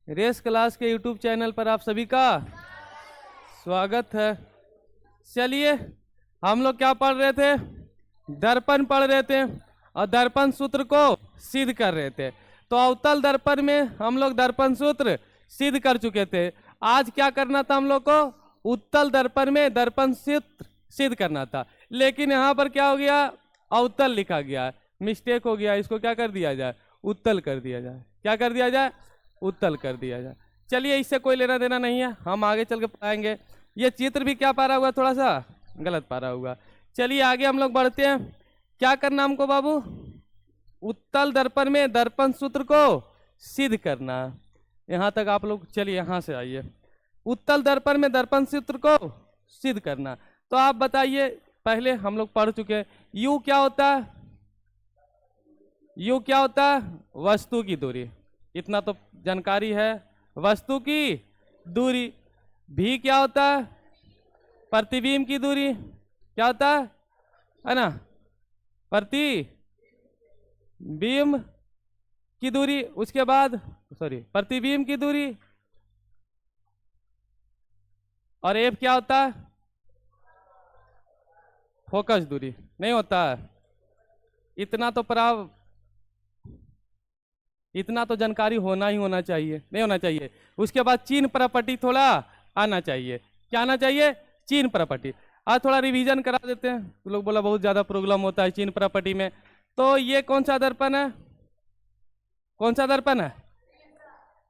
Race class के YouTube channel पर आप सभी का स्वागत है। चलिए, हम लोग क्या पढ़ रहे थे? दर्पण पढ़ रहे थे और दर्पण सूत्र को सिद्ध कर रहे थे। तो अवतल दर्पण में हम लोग दर्पण सूत्र सिद्ध कर चुके थे। आज क्या करना था हम लोग को? उत्तल दर्पण में दर्पण सूत्र सिद्ध करना था, लेकिन यहाँ पर क्या हो गया? अवतल लिखा गया, मिस्टेक हो गया। इसको क्या कर दिया जाए? उत्तल कर दिया जाए। क्या कर दिया जाए? उत्तल कर दिया जाए। चलिए, इससे कोई लेना देना नहीं है, हम आगे चल के पढ़ाएंगे। ये चित्र भी क्या पा रहा हुआ? थोड़ा सा गलत पा रहा होगा। चलिए आगे हम लोग बढ़ते हैं। क्या करना हमको बाबू? उत्तल दर्पण में दर्पण सूत्र को सिद्ध करना। यहाँ तक आप लोग चलिए, यहाँ से आइए। उत्तल दर्पण में दर्पण सूत्र को सिद्ध करना। तो आप बताइए, पहले हम लोग पढ़ चुके हैं। यू क्या होता है? यू क्या होता है? वस्तु की दूरी, इतना तो जानकारी है, वस्तु की दूरी। भी क्या होता है? प्रतिबिंब की दूरी। क्या होता है ना? प्रतिबिंब की दूरी। उसके बाद प्रतिबिंब की दूरी। और एफ क्या होता है? फोकस दूरी। नहीं होता है? इतना तो जानकारी होना ही होना चाहिए, नहीं होना चाहिए? उसके बाद चिन्ह प्रॉपर्टी थोड़ा आना चाहिए। क्या आना चाहिए? चिन्ह प्रॉपर्टी। आज थोड़ा रिवीजन करा देते हैं। तो लोग बोला बहुत ज्यादा प्रॉब्लम होता है चिन्ह प्रॉपर्टी में। तो ये कौन सा दर्पण है? कौन सा दर्पण है?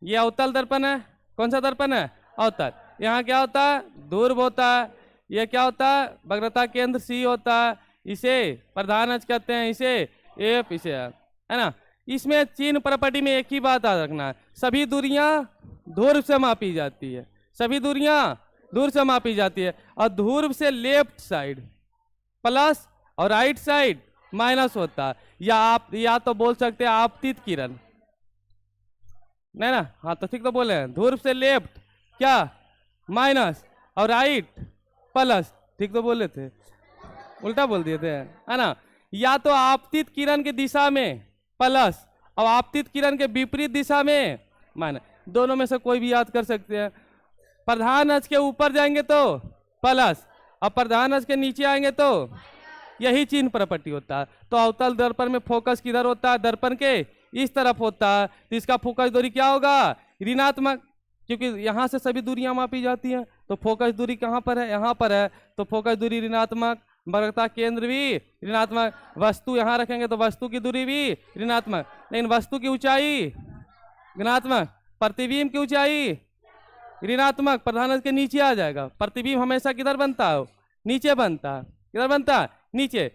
ये अवतल दर्पण है। कौन सा दर्पण है? अवतल। यहाँ क्या होता है? ध्रुव होता है। ये क्या होता है? वक्रता केंद्र सी होता है। इसे प्रधान अक्ष कहते हैं, इसे एफ, इसे है ना। इसमें चिन्ह प्रॉपर्टी में एक ही बात याद रखना है, सभी दूरियां ध्रुव से मापी जाती है। सभी दूरियां ध्रुव से मापी जाती है। और ध्रुव से लेफ्ट साइड प्लस और राइट साइड माइनस होता है। या तो बोल सकते हैं आपतित किरण, नहीं ना? हाँ तो ठीक तो बोले हैं। ध्रुव से लेफ्ट क्या? माइनस, और राइट प्लस। ठीक तो बोले थे, उल्टा बोल दिए थे, है ना? या तो आपतित किरण की दिशा में प्लस और आपतित किरण के विपरीत दिशा में माइनस। दोनों में से कोई भी याद कर सकते हैं। प्रधान अक्ष के ऊपर जाएंगे तो प्लस, और प्रधान अक्ष के नीचे आएंगे तो यही चिन्ह प्रॉपर्टी होता है। तो अवतल दर्पण में फोकस किधर होता है? दर्पण के इस तरफ होता है। तो इसका फोकस दूरी क्या होगा? ऋणात्मक, क्योंकि यहाँ से सभी दूरियां मापी जाती हैं। तो फोकस दूरी कहाँ पर है? यहाँ पर है। तो फोकस दूरी ऋणात्मक, वक्रता केंद्र भी ऋणात्मक। वस्तु यहाँ रखेंगे तो वस्तु की दूरी भी ऋणात्मक, लेकिन वस्तु की ऊंचाई ऋणात्मक, प्रतिबिंब की ऊंचाई ऋणात्मक। प्रधान के नीचे आ जाएगा। प्रतिबिंब हमेशा किधर बनता है? नीचे बनता है। किधर बनता है? नीचे।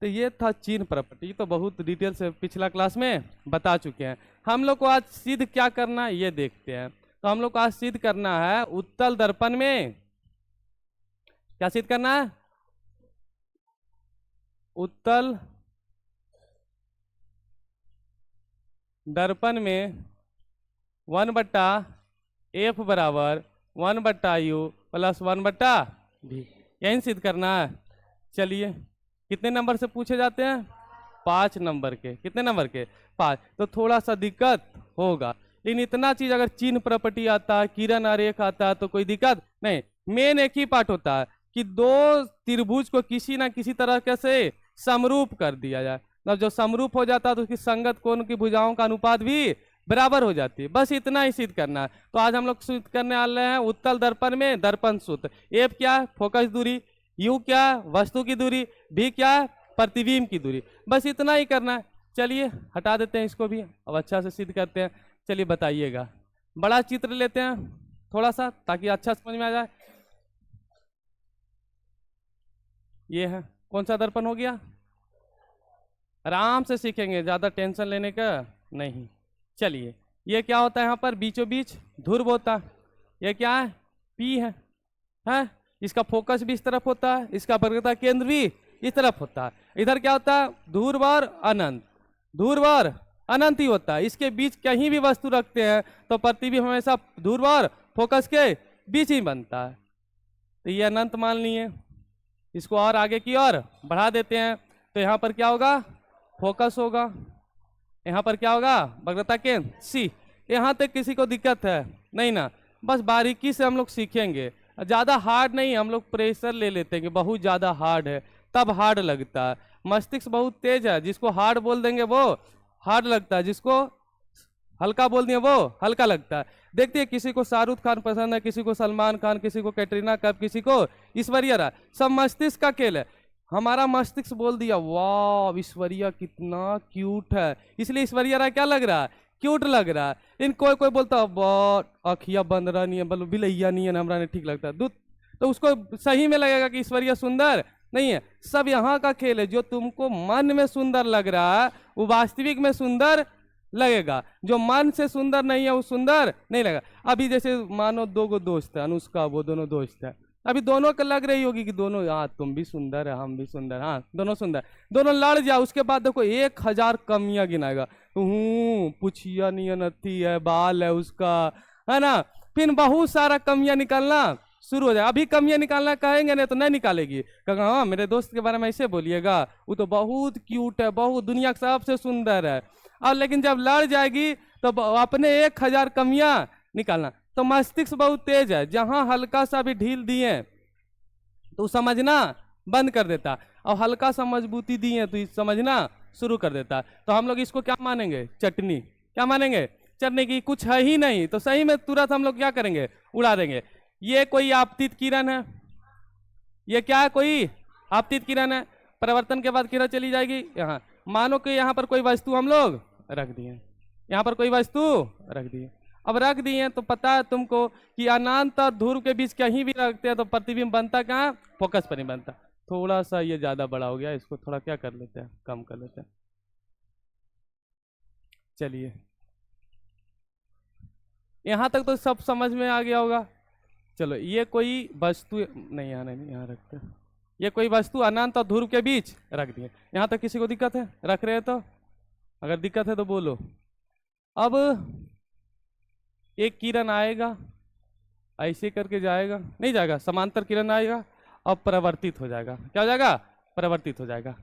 तो ये था चिन्ह प्रॉपर्टी। तो बहुत डिटेल से पिछला क्लास में बता चुके हैं। हम लोग को आज सिद्ध क्या करना है ये देखते हैं। तो हम लोग को आज सिद्ध करना है उत्तल दर्पण में। क्या सिद्ध करना है? उत्तल दर्पण में 1/f बराबर 1/u प्लस 1/v, यही सिद्ध करना है। चलिए, कितने नंबर से पूछे जाते हैं? 5 नंबर के। कितने नंबर के? 5। तो थोड़ा सा दिक्कत होगा, लेकिन इतना चीज अगर चिन्ह प्रॉपर्टी आता है, किरण आरेख आता है, तो कोई दिक्कत नहीं। मेन एक ही पार्ट होता है कि दो त्रिभुज को किसी ना किसी तरह से समरूप कर दिया जाए। मतलब जो समरूप हो जाता है तो उसकी संगत कोण की भुजाओं का अनुपात भी बराबर हो जाती है। बस इतना ही सिद्ध करना है। तो आज हम लोग सिद्ध करने वाले हैं उत्तल दर्पण में दर्पण सूत्र। एफ क्या? फोकस दूरी। यू क्या? वस्तु की दूरी। भी क्या? प्रतिबिंब की दूरी। बस इतना ही करना है। चलिए हटा देते हैं इसको भी, अब अच्छा से सिद्ध करते हैं। चलिए बताइएगा। बड़ा चित्र लेते हैं थोड़ा सा, ताकि अच्छा समझ में आ जाए। ये है, कौन सा दर्पण हो गया? आराम से सीखेंगे, ज्यादा टेंशन लेने का नहीं। चलिए, ये क्या होता है? यहाँ पर बीचों बीच ध्रुव होता है। ये क्या है? पी है? इसका फोकस भी इस तरफ होता है, इसका वक्रता केंद्र भी इस तरफ होता है। इधर क्या होता है? ध्रुव और अनंत। ध्रुव और अनंत ही होता है। इसके बीच कहीं भी वस्तु रखते हैं तो प्रतिबिंब हमेशा ध्रुव और फोकस के बीच ही बनता है। तो ये अनंत मान लिए। इसको और आगे की ओर बढ़ा देते हैं। तो यहाँ पर क्या होगा? फोकस होगा। यहाँ पर क्या होगा? वक्रता केंद्र सी। यहाँ तक किसी को दिक्कत है? नहीं ना। बस बारीकी से हम लोग सीखेंगे, ज़्यादा हार्ड नहीं। हम लोग प्रेशर ले लेते हैं कि बहुत ज़्यादा हार्ड है, तब हार्ड लगता है। मस्तिष्क बहुत तेज है, जिसको हार्ड बोल देंगे वो हार्ड लगता है, जिसको हल्का बोल दिए वो हल्का लगता है। देखते हैं, किसी को शाहरुख खान पसंद है, किसी को सलमान खान, किसी को कैटरीना कैफ, किसी को ऐश्वर्या राय। सब मस्तिष्क का खेल है। हमारा मस्तिष्क बोल दिया वाह ऐश्वर्या कितना क्यूट है, इसलिए ऐश्वर्या राय क्या लग रहा है? क्यूट लग रहा है। लेकिन कोई कोई बोलता है बहुत अखिया बंदरा नहीं है, बोलो बिलैया नहीं है, हमरा ने ठीक लगता है दूध, तो उसको सही में लगेगा कि ऐश्वर्या सुंदर नहीं है। सब यहाँ का खेल है। जो तुमको मन में सुंदर लग रहा है वो वास्तविक में सुंदर लगेगा, जो मन से सुंदर नहीं है वो सुंदर नहीं लगेगा। अभी जैसे मानो दो गो दोस्त है, अनुष्का वो दोनों दोस्त है, अभी दोनों को लग रही होगी कि दोनों हाँ तुम भी सुंदर है हम भी सुंदर, हाँ दोनों सुंदर, दोनों लड़ जाओ, उसके बाद देखो 1000 कमियां गिनाएगा। पुछिया नहीं नथी है, बाल है उसका, है ना, फिर बहुत सारा कमियां निकालना शुरू हो जाए। अभी कमियां निकालना कहेंगे नहीं तो नहीं निकालेगी, कहेगा हाँ मेरे दोस्त के बारे में ऐसे बोलिएगा, वो तो बहुत क्यूट है, बहुत दुनिया का सबसे सुंदर है। और लेकिन जब लड़ जाएगी तो अपने 1000 कमियां निकालना। तो मस्तिष्क बहुत तेज है, जहां हल्का सा भी ढील दिए तो समझना बंद कर देता, और हल्का सा मजबूती दिए तो समझना शुरू कर देता। तो हम लोग इसको क्या मानेंगे? चटनी। क्या मानेंगे? चटनी की कुछ है ही नहीं, तो सही में तुरंत हम लोग क्या करेंगे? उड़ा देंगे। ये कोई आपतित किरण है, ये क्या है? कोई आपतित किरण है। परिवर्तन के बाद किरण चली जाएगी यहाँ। मानो कि यहाँ पर कोई वस्तु हम लोग रख दिए, यहाँ पर कोई वस्तु रख दिए। अब रख दिए तो पता है तुमको कि अनंत और ध्रुव के बीच कहीं भी रखते हैं तो प्रतिबिंब बनता कहाँ? फोकस पर नहीं बनता। थोड़ा सा ये ज्यादा बड़ा हो गया, इसको थोड़ा क्या कर लेते हैं, कम कर लेते हैं। चलिए, यहाँ तक तो सब समझ में आ गया होगा। चलो, ये कोई वस्तु नहीं, यहाँ नहीं, यहाँ रखते हैं। ये कोई वस्तु अनंत और ध्रुव के बीच रख दिए। यहाँ तक किसी को दिक्कत है? रख रहे हैं तो? अगर दिक्कत है तो बोलो। अब एक किरण आएगा, ऐसे करके जाएगा, नहीं जाएगा, समांतर किरण आएगा और परिवर्तित हो जाएगा। क्या हो जाएगा? परिवर्तित हो जाएगा,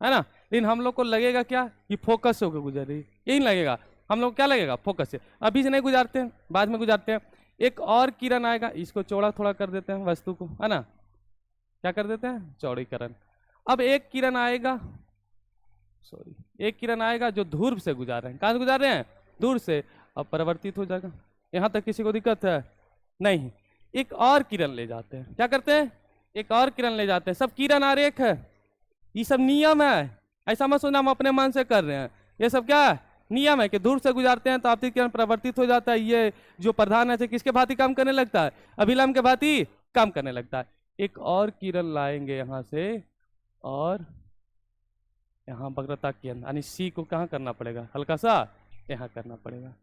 है ना। लेकिन हम लोग को लगेगा क्या? कि फोकस से होकर गुजर रही, यही लगेगा। हम लोग क्या लगेगा? फोकस से। अभी से नहीं गुजारते हैं, बाद में गुजारते हैं। एक और किरण आएगा, इसको चौड़ा थोड़ा कर देते हैं वस्तु को, है ना। क्या कर देते हैं? चौड़ीकरण। अब एक किरण आएगा, सॉरी, एक किरण आएगा जो ध्रुव से गुजार रहे हैं। कहाँ से गुजार रहे हैं? ध्रुव से। अब परिवर्तित हो जाएगा। यहाँ तक किसी को दिक्कत है? नहीं। एक और किरण ले जाते हैं। क्या करते हैं? एक और किरण ले जाते हैं। सब किरण आरेख है, ये सब नियम है। ऐसा मत सोचना हम अपने मन से कर रहे हैं। ये सब क्या है? नियम है कि दूर से गुजारते हैं तो आपतित किरण परिवर्तित हो जाता है। ये जो प्रधान है किसके भांति काम करने लगता है? अभिलंब के भांति काम करने लगता है। एक और किरण लाएंगे यहाँ से, और यहाँ वक्रता केंद्र यानी सी को कहाँ करना पड़ेगा? हल्का सा यहाँ करना पड़ेगा।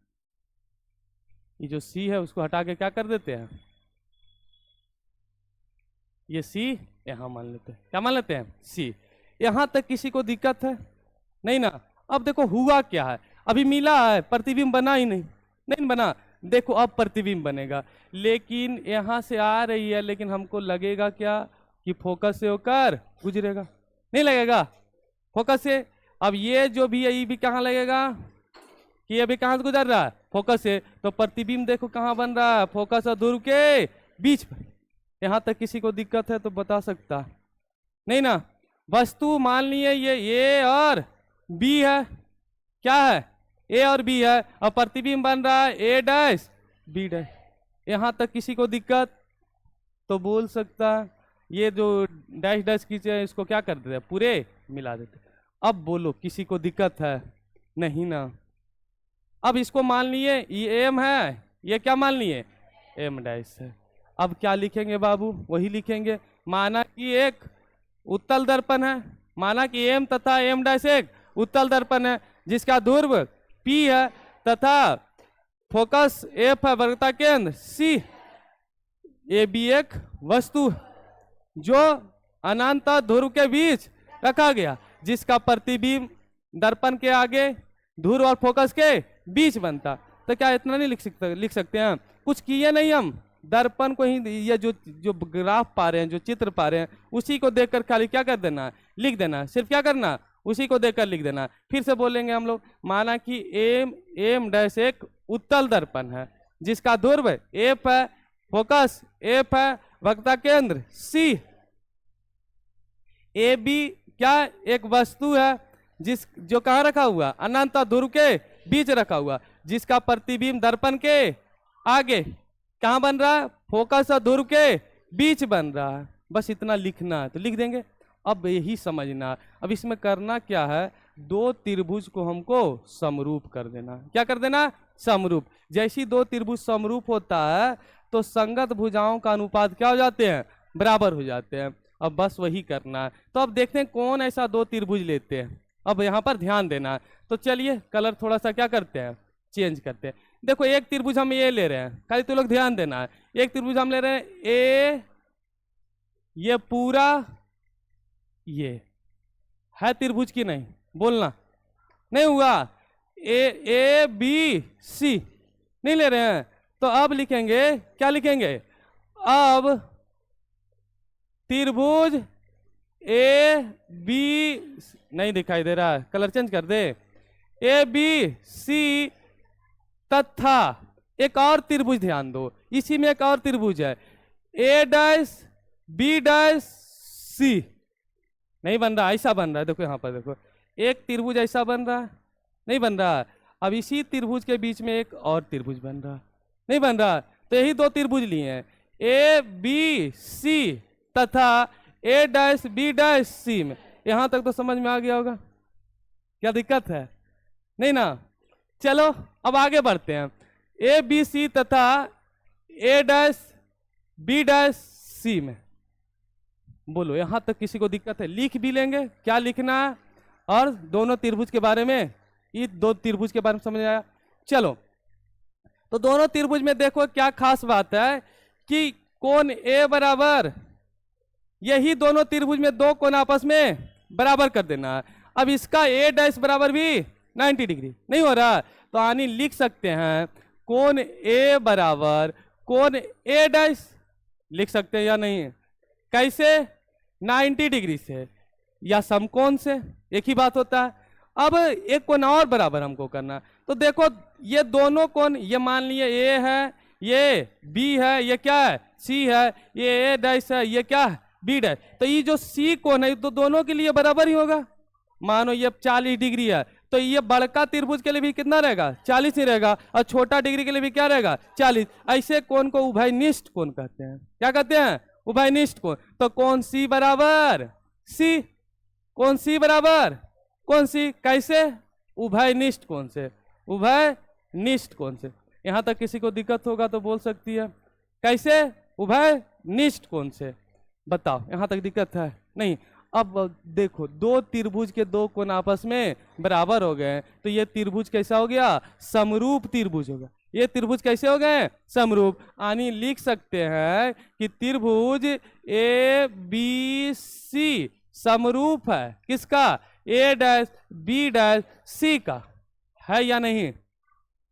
ये जो सी है उसको हटा के क्या कर देते हैं? ये सी यहाँ मान लेते हैं। क्या मान लेते हैं? सी। यहाँ तक किसी को दिक्कत है? नहीं ना। अब देखो हुआ क्या है, अभी मिला है, प्रतिबिंब बना ही नहीं, नहीं बना। देखो अब प्रतिबिंब बनेगा, लेकिन यहाँ से आ रही है, लेकिन हमको लगेगा क्या? कि फोकस से होकर गुजरेगा, नहीं लगेगा फोकस से। अब ये जो भी है ये भी कहाँ लगेगा? कि ये भी कहाँ से गुजर रहा है? फोकस से। तो प्रतिबिंब देखो कहाँ बन रहा है? फोकस और ध्रुव के बीच पर। यहाँ तक किसी को दिक्कत है तो बता सकता? नहीं ना। वस्तु मान लिए ये ए और बी है। क्या है? ए और बी है, और प्रतिबिंब बन रहा है ए डैश बी डैश। यहाँ तक किसी को दिक्कत तो बोल सकता है। ये जो डैश डैश खींचे इसको क्या कर देते हैं? पूरे मिला देते। अब बोलो किसी को दिक्कत है? नहीं ना। अब इसको मान लिए ये एम है, ये क्या मान लिए? एम डैश है। अब क्या लिखेंगे बाबू? वही लिखेंगे। माना कि एक उत्तल दर्पण है, माना कि एम तथा एम डैश एक उत्तल दर्पण है जिसका ध्रुव पी है तथा फोकस एफ है, वक्रता केंद्र सी। ए बी एक वस्तु जो अनंत ध्रुव के बीच रखा गया, जिसका प्रतिबिंब दर्पण के आगे ध्रुव और फोकस के बीच बनता। तो क्या इतना नहीं लिख सकते हैं? कुछ किए नहीं हम, दर्पण को ही, ये जो ग्राफ पा रहे हैं, जो चित्र पा रहे हैं, उसी को देखकर खाली क्या कर देना? लिख देना। सिर्फ क्या करना? उसी को देखकर लिख देना। फिर से बोलेंगे हम लोग, माना कि एम डैश एक उत्तल दर्पण है जिसका ध्रुव एफ है, फोकस एफ है, वक्रता केंद्र सी। ए बी क्या एक वस्तु है जो कहाँ रखा हुआ, अनंत ध्रुव के बीच रखा हुआ, जिसका प्रतिबिंब दर्पण के आगे कहाँ बन रहा है, फोकस और ध्रुव के बीच बन रहा है। बस इतना लिखना है तो लिख देंगे। अब यही समझना, अब इसमें करना क्या है, दो त्रिभुज को हमको समरूप कर देना। क्या कर देना, समरूप। जैसी दो त्रिभुज समरूप होता है तो संगत भुजाओं का अनुपात क्या हो जाते हैं, बराबर हो जाते हैं। अब बस वही करना है। तो अब देखते हैं कौन ऐसा दो त्रिभुज लेते हैं। अब यहाँ पर ध्यान देना है। तो चलिए कलर थोड़ा सा क्या करते हैं, चेंज करते हैं। देखो एक त्रिभुज हम ये ले रहे हैं, खाली तो लोग ध्यान देना है। एक त्रिभुज हम ले रहे हैं ए, ये पूरा ये है त्रिभुज की नहीं, बोलना नहीं हुआ। ए बी सी नहीं ले रहे हैं तो अब लिखेंगे, क्या लिखेंगे, अब त्रिभुज ए बी, नहीं दिखाई दे रहा है, कलर चेंज कर दे, ए बी सी तथा एक और त्रिभुज, ध्यान दो इसी में एक और त्रिभुज है, ए डैश बी डैश सी। नहीं बन रहा, ऐसा बन रहा है, देखो यहाँ पर देखो, एक त्रिभुज ऐसा बन रहा है, नहीं बन रहा। अब इसी त्रिभुज के बीच में एक और त्रिभुज बन रहा, नहीं बन रहा। तो यही दो त्रिभुज लिए हैं, ए बी सी तथा ए डैश बी डैश सी में। यहां तक तो समझ में आ गया होगा, क्या दिक्कत है, नहीं ना। चलो अब आगे बढ़ते हैं। ए बी सी तथा ए डैश बी डैश सी में, बोलो यहां तक किसी को दिक्कत है, लिख भी लेंगे, क्या लिखना है, और दोनों त्रिभुज के बारे में, ये दो त्रिभुज के बारे में समझ आया। चलो तो दोनों त्रिभुज में देखो क्या खास बात है कि कोण ए बराबर, यही दोनों त्रिभुज में दो कोण आपस में बराबर कर देना है। अब इसका ए डैश बराबर भी 90 डिग्री नहीं हो रहा, तो आनी लिख सकते हैं कोण ए बराबर कोण ए डैश, लिख सकते हैं या नहीं, कैसे, 90 डिग्री से या समकोण से, एक ही बात होता है। अब एक कोण और बराबर हमको करना, तो देखो ये दोनों कोण, ये मान लिए ए है, ये बी है, ये क्या है सी है, ये ए डैश है, ये क्या है बी डैश। तो ये जो सी कोण है तो दोनों के लिए बराबर ही होगा। मानो ये 40 डिग्री है तो ये बड़का त्रिभुज के लिए भी कितना रहेगा, 40 ही रहेगा, और छोटा डिग्री के लिए भी क्या रहेगा, 40। ऐसे कोण को उभयनिष्ठ कोण कहते हैं। क्या कहते हैं, उभयनिष्ठ कोण। तो कोण सी बराबर सी, कोण सी बराबर कौन सी, कैसे, उभयनिष्ठ कोण से, उभयनिष्ठ कोण से। यहां तक किसी को दिक्कत होगा तो बोल सकती है, कैसे, उभयनिष्ठ कोण से। बताओ यहां तक दिक्कत है, नहीं। अब देखो दो त्रिभुज के दो कोण आपस में बराबर हो गए, तो ये त्रिभुज कैसा हो गया, समरूप त्रिभुज होगा। ये त्रिभुज कैसे हो गए, समरूप। यानी लिख सकते हैं कि त्रिभुज ए बी सी समरूप है किसका, ए डैश बी डैश सी का, है या नहीं,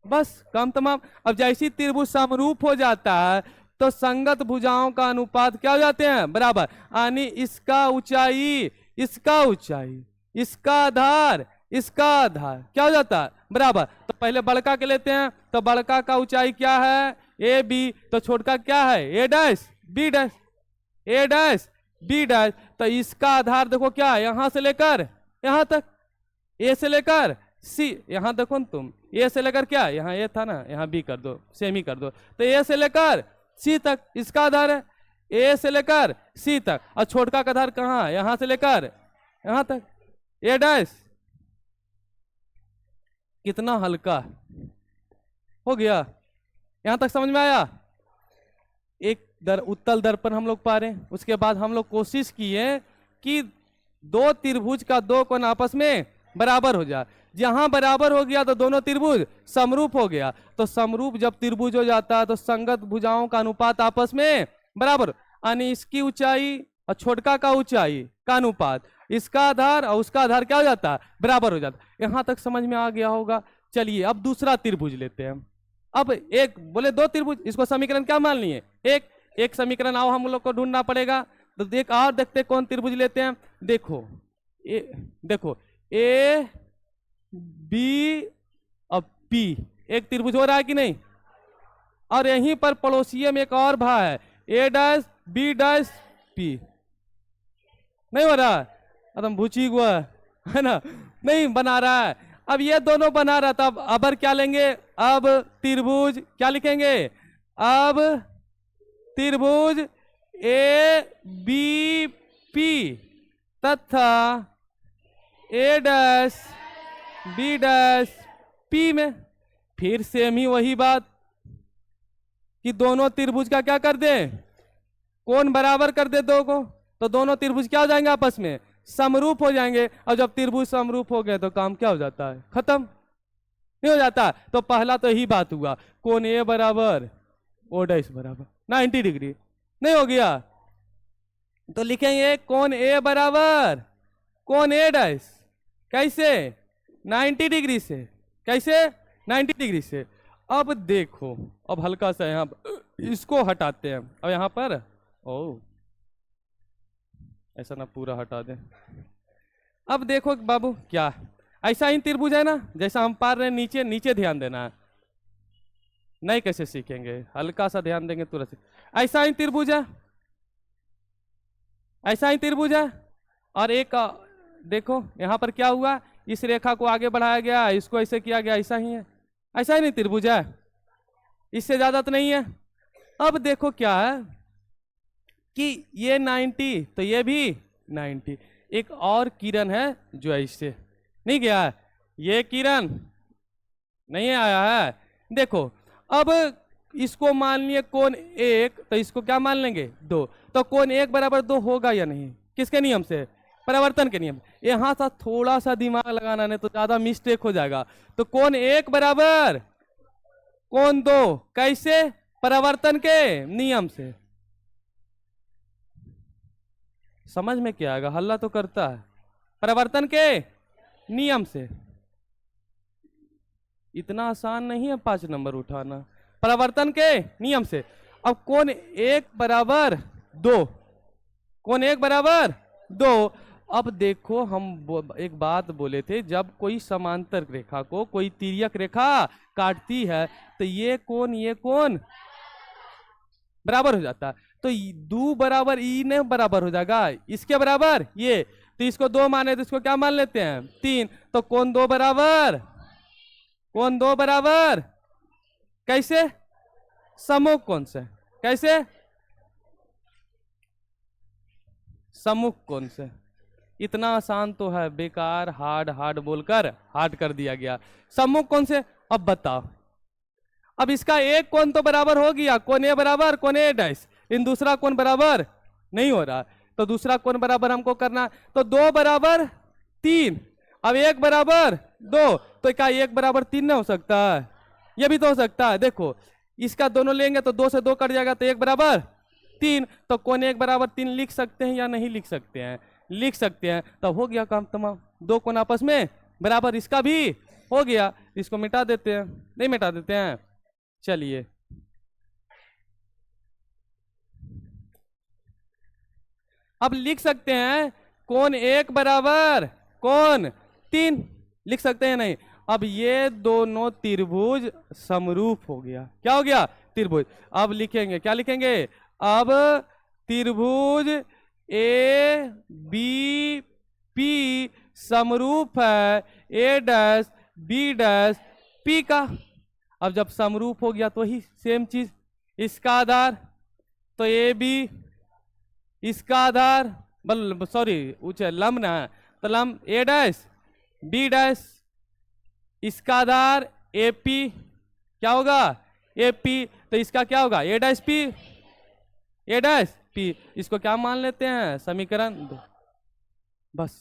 बस काम तमाम। अब जैसी त्रिभुज समरूप हो जाता है तो संगत भुजाओं का अनुपात क्या हो जाते हैं, बराबर। यानी इसका ऊंचाई, इसका ऊंचाई, इसका आधार, इसका आधार क्या हो जाता है, बराबर। तो पहले बड़का के लेते हैं, तो बड़का का ऊंचाई क्या है, ए बी, तो छोटका क्या है, ए डैश बी डैश, ए डैश बी डैश। तो इसका आधार देखो क्या है, यहां से लेकर यहां तक, ए से लेकर सी, यहां देखो ना तुम, ए से लेकर क्या, यहाँ ए था ना, यहाँ बी कर दो, सेम ही कर दो। तो ए से लेकर सी तक इसका आधार है, ए से लेकर सी तक। और छोटका का आधार कहाँ, यहां से लेकर यहां तक, ए डैश। कितना हल्का हो गया, यहां तक समझ में आया। एक उत्तल दर्पण हम लोग पा रहे हैं, उसके बाद हम लोग कोशिश किए कि दो त्रिभुज का दो कोण आपस में बराबर हो जाए। जहां बराबर हो गया तो दोनों त्रिभुज समरूप हो गया। तो समरूप जब त्रिभुज हो जाता है तो संगत भुजाओं का अनुपात आपस में बराबर, यानी इसकी ऊंचाई और छोटका का ऊंचाई का अनुपात, इसका आधार और उसका आधार क्या हो जाता है, बराबर हो जाता है। यहां तक समझ में आ गया होगा। चलिए अब दूसरा त्रिभुज लेते हैं। अब एक बोले दो त्रिभुज, इसको समीकरण क्या मान लिए, एक समीकरण आओ हम लोग को ढूंढना पड़ेगा। तो देख और देखते कौन त्रिभुज लेते हैं। देखो देखो ए बी और पी, एक त्रिभुज हो रहा है कि नहीं? और यहीं पर पड़ोसिये में एक और भा है, ए डैश बी डैश पी, नहीं हो रहा? एकदम भूची हुआ है ना, नहीं बना रहा है। अब ये दोनों बना रहा था, अब क्या लेंगे? अब त्रिभुज क्या लिखेंगे? अब त्रिभुज ए बी पी तथा ए डैश बी डैश पी में फिर सेम ही वही बात कि दोनों त्रिभुज का क्या कर दे? कोण बराबर कर दे दो को, तो दोनों त्रिभुज क्या हो जाएंगे? आपस में समरूप हो जाएंगे। और जब त्रिभुज समरूप हो गए तो काम क्या हो जाता है? खत्म, नहीं हो जाता? तो पहला तो यही बात हुआ, कोण ए बराबर ओ डैश बराबर 90 डिग्री, नहीं हो गया? तो लिखेंगे कोण ए बराबर कोण ए डैश, कैसे? 90 डिग्री से। कैसे? 90 डिग्री से। अब देखो, अब हल्का सा यहाँ इसको हटाते हैं, अब यहाँ पर ओ ऐसा ना पूरा हटा दें। अब देखो बाबू, क्या ऐसा ही त्रिभुज है ना, जैसा हम पार रहे नीचे, नीचे ध्यान देना है, नहीं कैसे सीखेंगे? हल्का सा ध्यान देंगे तुरंत। ऐसा ही त्रिभुज है, ऐसा ही त्रिभुज है, और एक देखो यहाँ पर क्या हुआ, इस रेखा को आगे बढ़ाया गया, इसको ऐसे किया गया, ऐसा ही है, ऐसा ही नहीं त्रिभुज है, इससे ज्यादा तो नहीं है। अब देखो क्या है कि ये 90 तो ये भी 90, एक और किरण है जो ऐसे नहीं गया है, ये किरण नहीं आया है। देखो अब इसको मान लिए कोण 1, तो इसको क्या मान लेंगे? 2, तो कोण 1 बराबर 2 होगा या नहीं? किसके नियम से? परावर्तन के नियम। यहां सा थोड़ा सा दिमाग लगाना, नहीं तो ज्यादा मिस्टेक हो जाएगा। तो कोण 1 बराबर कोण 2, कैसे? परावर्तन के नियम से। समझ में क्या आएगा? हल्ला तो करता है। परावर्तन के नियम से। इतना आसान नहीं है 5 नंबर उठाना। परावर्तन के नियम से। अब कोण 1 बराबर 2, कोण 1 बराबर 2। अब देखो हम एक बात बोले थे, जब कोई समांतर रेखा को कोई तिर्यक रेखा काटती है तो ये कोण बराबर हो जाता है। तो 2 बराबर ई ने बराबर हो जाएगा इसके बराबर ये, तो इसको 2 माने तो इसको क्या मान लेते हैं? 3। तो कोण 2 बराबर कोण 2 बराबर कैसे? सम्मुख कोण से। कैसे? सम्मुख कोण से। इतना आसान तो है, बेकार हार्ड बोलकर हार्ड कर दिया गया। सम्मुख कोण से। अब बताओ, अब इसका एक कोण तो बराबर हो गया, कोण ए बराबर कोण ए डैश, इन दूसरा कोण बराबर नहीं हो रहा, तो दूसरा कोण बराबर हमको करना। तो 2 बराबर 3, अब 1 बराबर 2, तो क्या 1 बराबर 3 नहीं हो सकता है? ये भी तो हो सकता है। देखो इसका दोनों लेंगे तो 2 से 2 कट जाएगा, तो 1 बराबर 3। तो कोण 1 बराबर 3 लिख सकते हैं या नहीं लिख सकते हैं? लिख सकते हैं। तो हो गया काम तमाम, 2 कोण आपस में बराबर, इसका भी हो गया। इसको मिटा देते हैं, नहीं मिटा देते हैं? चलिए अब लिख सकते हैं कोण 1 बराबर कोण 3, लिख सकते हैं नहीं? अब ये दोनों त्रिभुज समरूप हो गया। क्या हो गया? त्रिभुज। अब लिखेंगे, क्या लिखेंगे? अब त्रिभुज ए बी पी समरूप है ए डैश बी डैश पी का। अब जब समरूप हो गया तो ही सेम चीज, इसका आधार तो ए बी, इसका आधार सॉरी ऊंचे लंब ना, तो लंब ए डैश बी डैश, इसका आधार ए पी, क्या होगा? A P. तो इसका क्या होगा? ए dash P, A dash P. इसको क्या मान लेते हैं? समीकरण 2। बस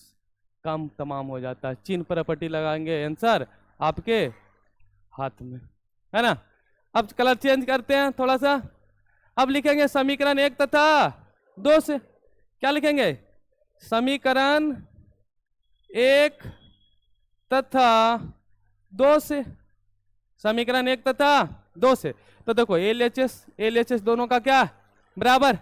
काम तमाम हो जाता है। चिन्ह प्रॉपर्टी लगाएंगे, आंसर आपके हाथ में है ना। अब कलर चेंज करते हैं थोड़ा सा। अब लिखेंगे समीकरण 1 तथा 2 से। क्या लिखेंगे? समीकरण 1 तथा 2 से। समीकरण 1 तथा 2 से। तो देखो LHS दोनों का क्या बराबर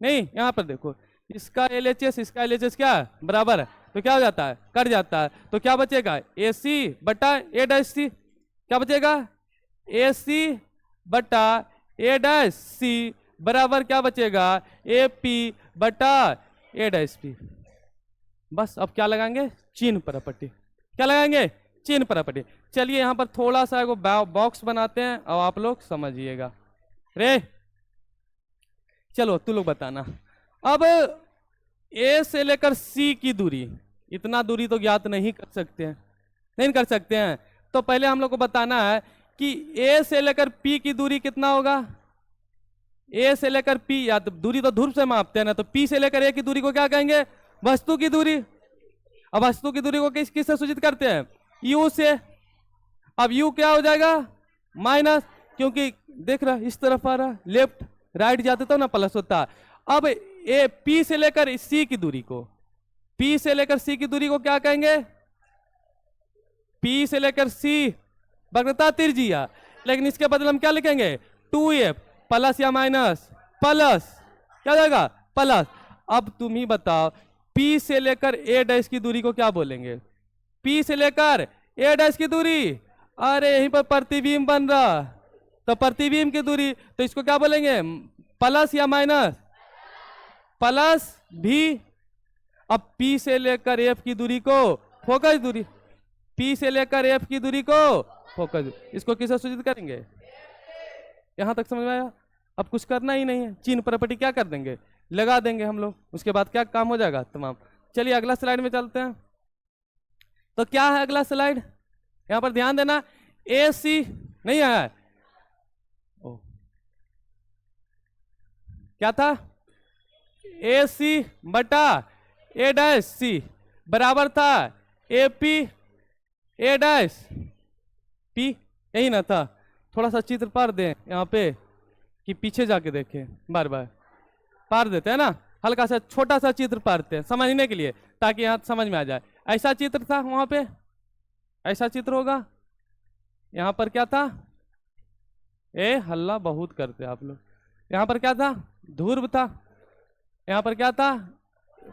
नहीं, यहां पर देखो इसका LHS इसका LHS क्या बराबर है। तो क्या हो जाता है, कट जाता है। तो क्या बचेगा, ए सी बटा ए डैश सी। क्या बचेगा, ए सी बटा ए डैश सी बराबर क्या बचेगा, ए पी बटा ए डैश पी। बस अब क्या लगाएंगे, चिन्ह प्रॉपर्टी। क्या लगाएंगे, चिन्ह प्रॉपर्टी। चलिए यहां पर थोड़ा सा एगो बॉक्स बनाते हैं और आप लोग समझिएगा। रे चलो तू लोग बताना। अब ए से लेकर सी की दूरी, इतना दूरी तो ज्ञात नहीं कर सकते हैं, नहीं कर सकते हैं। तो पहले हम लोग को बताना है कि ए से लेकर पी की दूरी कितना होगा। ए से लेकर पी, या तो दूरी तो ध्रुव से मापते हैं ना, तो पी से लेकर ए की दूरी को क्या कहेंगे, वस्तु की दूरी। अब वस्तु की दूरी को किस किस से सूचित करते हैं, यू से। अब यू क्या हो जाएगा, माइनस, क्योंकि देख रहा इस तरफ आ रहा, लेफ्ट राइट जाते तो ना प्लस होता। अब ए पी से लेकर सी की दूरी को, पी से लेकर सी की दूरी को क्या कहेंगे, पी से लेकर सी वक्रता त्रिज्या, लेकिन इसके बदले हम क्या लिखेंगे, 2f प्लस या माइनस, प्लस क्या जाएगा, प्लस। अब तुम ही बताओ P से लेकर A डैश की दूरी को क्या बोलेंगे, P से लेकर A डैश की दूरी, अरे यहीं पर प्रतिबिंब बन रहा, तो प्रतिबिंब की दूरी, तो इसको क्या बोलेंगे, प्लस या माइनस, प्लस भी। अब P से लेकर F की दूरी को फोकस दूरी, P से लेकर F की दूरी को फोकस, इसको किससे सूचित करेंगे, यहां तक समझ में आया। अब कुछ करना ही नहीं है, चिन्ह प्रॉपर्टी क्या कर देंगे, लगा देंगे हम लोग, उसके बाद क्या काम हो जाएगा तमाम। चलिए अगला स्लाइड में चलते हैं। तो क्या है अगला स्लाइड, यहां पर ध्यान देना, ए सी नहीं आया, ओ क्या था, ए सी बटा ए डैश सी बराबर था A P A dash P, यही ना था। थोड़ा सा चित्र पार दें यहाँ पे कि पीछे जाके देखें, बार बार पार देते हैं ना, हल्का सा छोटा सा चित्र पारते हैं समझने के लिए, ताकि यहाँ समझ में आ जाए। ऐसा चित्र था वहां पे, ऐसा चित्र होगा, यहाँ पर क्या था, ए हल्ला बहुत करते आप लोग, यहाँ पर क्या था, ध्रुव था, यहाँ पर क्या था,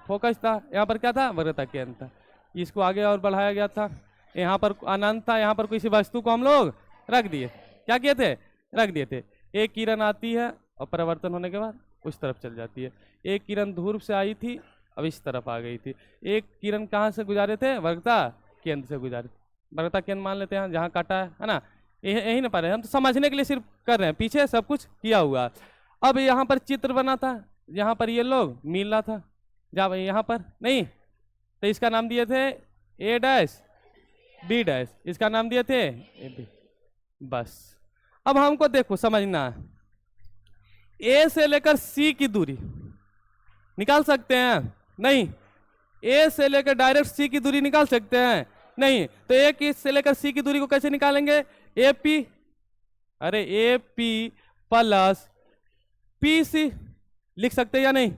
फोकस था, यहाँ पर क्या था, वक्रता केंद्र था। इसको आगे और बढ़ाया गया था, यहाँ पर अनंत था, यहाँ पर किसी वस्तु को हम लोग रख दिए, क्या किए थे, रख दिए थे। एक किरण आती है और परिवर्तन होने के बाद उस तरफ चल जाती है। एक किरण ध्रुव से आई थी, अब इस तरफ आ गई थी। एक किरण कहाँ से गुजारे थे, वक्रता केंद्र से गुजारे, वक्रता केंद्र मान लेते हैं जहाँ काटा है ना, यही ना पा रहे हैं हम, तो समझने के लिए सिर्फ कर रहे हैं, पीछे सब कुछ किया हुआ। अब यहाँ पर चित्र बना था, यहाँ पर ये लोग मिल रहा था, जहाँ यहाँ पर नहीं, तो इसका नाम दिए थे ए डैश बी डैश, इसका नाम दिए थे ए बी। बस अब हमको देखो समझना है, ए से लेकर सी की दूरी निकाल सकते हैं, नहीं, ए से लेकर डायरेक्ट सी की दूरी निकाल सकते हैं, नहीं, तो ए से लेकर सी की दूरी को कैसे निकालेंगे, ए पी, अरे A P plus P C लिख सकते हैं या नहीं,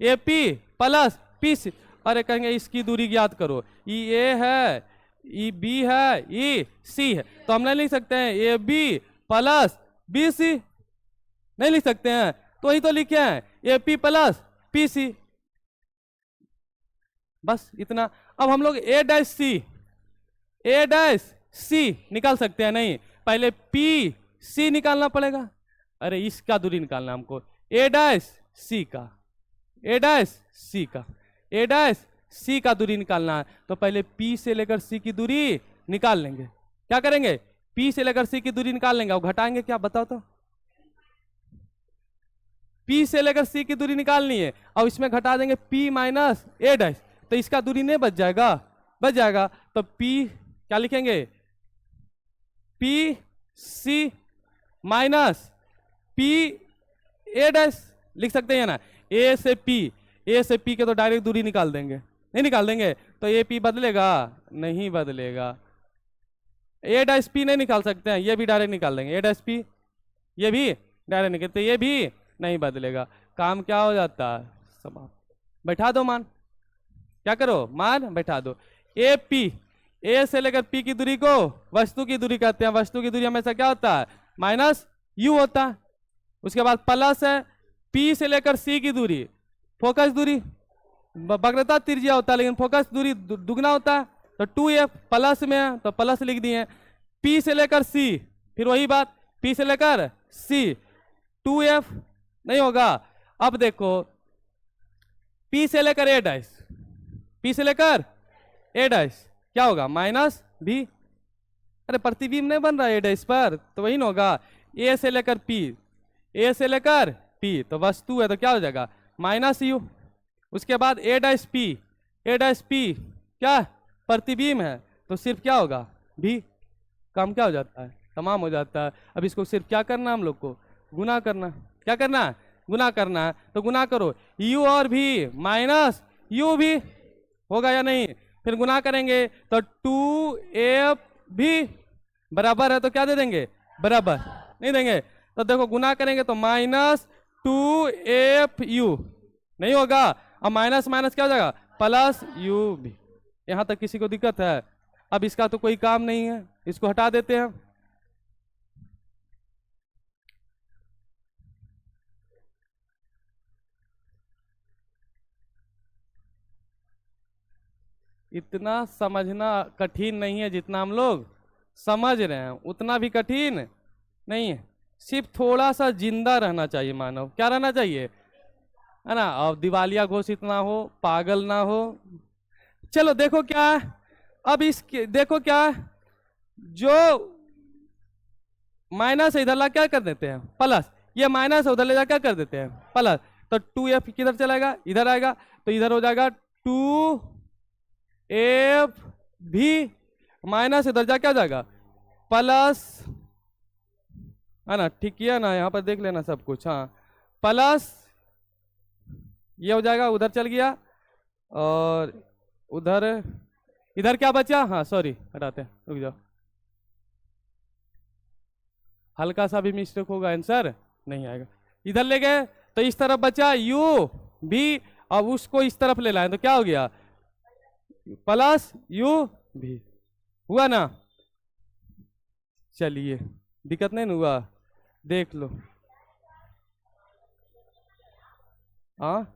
A P plus P C. अरे कहेंगे इसकी दूरी ज्ञात करो, ई ए है, ई बी है, ई सी है, तो हम नहीं लिख सकते हैं A B plus B C, नहीं लिख सकते हैं, तो वही तो लिखे हैं A P plus P C, बस इतना। अब हम लोग ए डैश सी निकाल सकते हैं, नहीं, पहले पी सी निकालना पड़ेगा, अरे इसका दूरी निकालना हमको, ए डैश सी का, ए डैश सी का, ए डैश सी का दूरी निकालना है, तो पहले पी से लेकर सी की दूरी निकाल लेंगे। क्या करेंगे, पी से लेकर सी की दूरी निकाल लेंगे और घटाएंगे क्या, बताओ तो, पी से लेकर सी की दूरी निकालनी है और इसमें घटा देंगे पी माइनस ए डैश, तो इसका दूरी नहीं बच जाएगा, बच जाएगा, तो पी क्या लिखेंगे, P C minus P A dash लिख सकते हैं ना, ए से पी के तो डायरेक्ट दूरी निकाल देंगे, नहीं निकाल देंगे, तो ए पी बदलेगा, नहीं बदलेगा, ए डैश पी नहीं निकाल सकते हैं, ये भी डायरेक्ट निकाल देंगे, ए डैश पी ये भी डायरेक्ट निकलते, ये भी नहीं बदलेगा, काम क्या हो जाता है, समाप्त। बैठा दो मान, क्या करो, मान बैठा दो। ए पी, ए से लेकर पी की दूरी को वस्तु की दूरी कहते हैं, वस्तु की दूरी हमेशा क्या होता है, माइनस यू होता है, उसके बाद प्लस है पी से लेकर सी की दूरी फोकस दूरी, वक्रता त्रिज्या होता है लेकिन फोकस दूरी दुगना होता है। तो 2f प्लस में है तो प्लस लिख दिए। P से लेकर C, फिर वही बात P से लेकर C, 2f नहीं होगा। अब देखो P से लेकर A डैश, P से लेकर A डैश क्या होगा माइनस B। अरे प्रतिबिंब नहीं बन रहा है A डैश पर, तो वही ना होगा। A से लेकर P, A से लेकर P तो वस्तु है तो क्या हो जाएगा माइनस U। उसके बाद A dash P, A dash P क्या प्रतिबिंब है तो सिर्फ क्या होगा B। काम क्या हो जाता है तमाम हो जाता है। अब इसको सिर्फ क्या करना हम लोग को गुना करना। क्या करना है गुना करना है। तो गुना करो U और V माइनस U भी होगा या नहीं। फिर गुना करेंगे तो 2f भी बराबर है तो क्या दे देंगे बराबर नहीं देंगे। तो देखो गुना करेंगे तो माइनस 2fu नहीं होगा। अब माइनस माइनस क्या हो जाएगा प्लस u भी। यहां तक किसी को दिक्कत है। अब इसका तो कोई काम नहीं है, इसको हटा देते हैं। इतना समझना कठिन नहीं है, जितना हम लोग समझ रहे हैं उतना भी कठिन नहीं है। सिर्फ थोड़ा सा जिंदा रहना चाहिए मानव। क्या रहना चाहिए है ना। और दिवालिया घोषित ना हो, पागल ना हो। चलो देखो क्या है अब इसके, देखो क्या है जो माइनस इधर ला क्या कर देते हैं प्लस, ये माइनस उधर ले जा क्या कर देते हैं प्लस। तो 2f किधर चलाएगा इधर आएगा तो इधर हो जाएगा 2f भी माइनस इधर जा क्या जाएगा प्लस है ना। ठीक किया ना, यहाँ पर देख लेना सब कुछ। हाँ प्लस ये हो जाएगा, उधर चल गया और उधर इधर क्या बचा। हाँ सॉरी हटाते हैं, रुक जाओ। हल्का सा भी मिस्टेक होगा आंसर नहीं आएगा। इधर ले गए तो इस तरफ बचा u भी, अब उसको इस तरफ ले लाए तो क्या हो गया प्लस u भी। हुआ ना। चलिए दिक्कत नहीं ना हुआ, देख लो। हाँ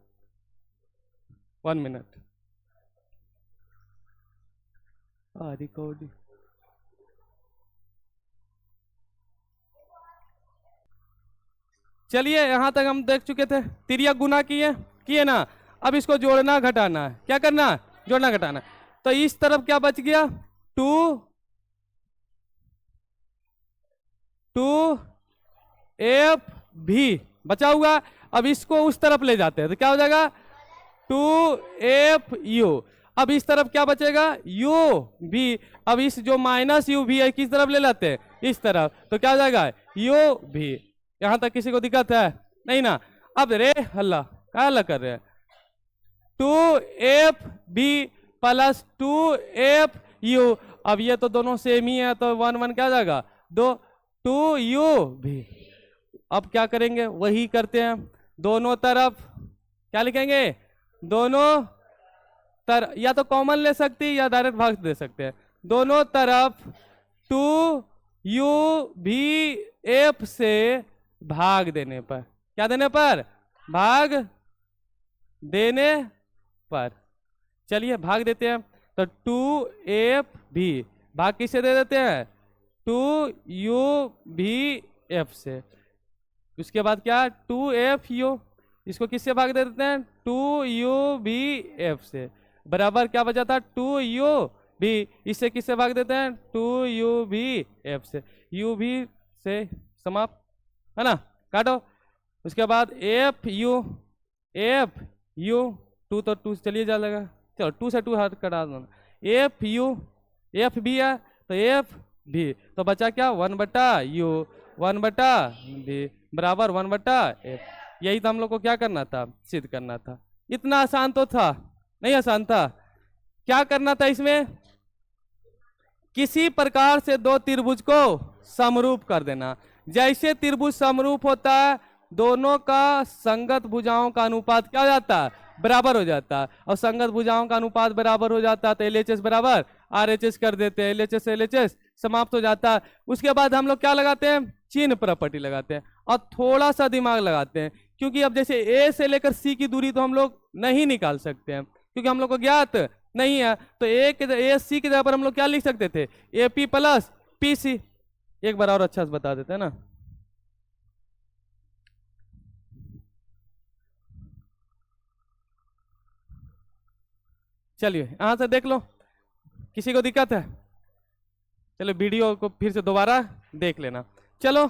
1 मिनट रिकॉर्डिंग। चलिए यहां तक हम देख चुके थे। तिर्यक गुना किए ना। अब इसको जोड़ना घटाना है। क्या करना है जोड़ना घटाना। तो इस तरफ क्या बच गया 2f भी बचा हुआ। अब इसको उस तरफ ले जाते हैं तो क्या हो जाएगा 2fu। अब इस तरफ क्या बचेगा u भी। अब इस जो माइनस u भी है किस तरफ ले लाते हैं इस तरफ, तो क्या हो जाएगा u भी। यहां तक किसी को दिक्कत है नहीं ना। अब रे हल्ला क्या हल्ला कर रहे हैं 2f भी प्लस 2fu। अब ये तो दोनों सेम ही है तो 1 1 क्या हो जाएगा 2u भी। अब क्या करेंगे वही करते हैं, दोनों तरफ क्या लिखेंगे दोनों तरफ, या तो कॉमन ले सकते हैं या डायरेक्ट भाग दे सकते हैं। दोनों तरफ 2u भी f से भाग देने पर, क्या देने पर भाग देने पर। चलिए भाग देते हैं तो 2f भी भाग किससे दे देते हैं 2u भी f से। उसके बाद क्या 2fu, इसको किससे भाग दे देते हैं 2u भी f से। बराबर क्या बचा था 2u भी, इससे किससे भाग देते हैं 2u भी f से। u भी से समाप्त है ना, काटो। उसके बाद fu 2 तो 2 चलिए जा लगा, चलो 2 से 2 हाथ कटा दो। fu f भी है तो f भी, तो बचा क्या 1/u 1/v बराबर 1/f। यही तो हम लोग को क्या करना था सिद्ध करना था। इतना आसान तो था नहीं, आसान था। क्या करना था इसमें किसी प्रकार से दो त्रिभुज को समरूप कर देना। जैसे त्रिभुज समरूप होता है दोनों का संगत भुजाओं का अनुपात क्या हो जाता है, बराबर हो जाता है। और संगत भुजाओं का अनुपात बराबर हो जाता है तो LHS बराबर RHS कर देते हैं, LHS LHS समाप्त हो जाता है। उसके बाद हम लोग क्या लगाते हैं, चिन्ह प्रॉपर्टी लगाते हैं और थोड़ा सा दिमाग लगाते हैं, क्योंकि अब जैसे A से लेकर C की दूरी तो हम लोग नहीं निकाल सकते हैं क्योंकि हम लोग को ज्ञात नहीं है। तो AC की जगह पर हम लोग क्या लिख सकते थे, AP प्लस PC। एक बार और अच्छा से बता देते हैं ना। चलिए यहां से देख लो, किसी को दिक्कत है, चलो वीडियो को फिर से दोबारा देख लेना। चलो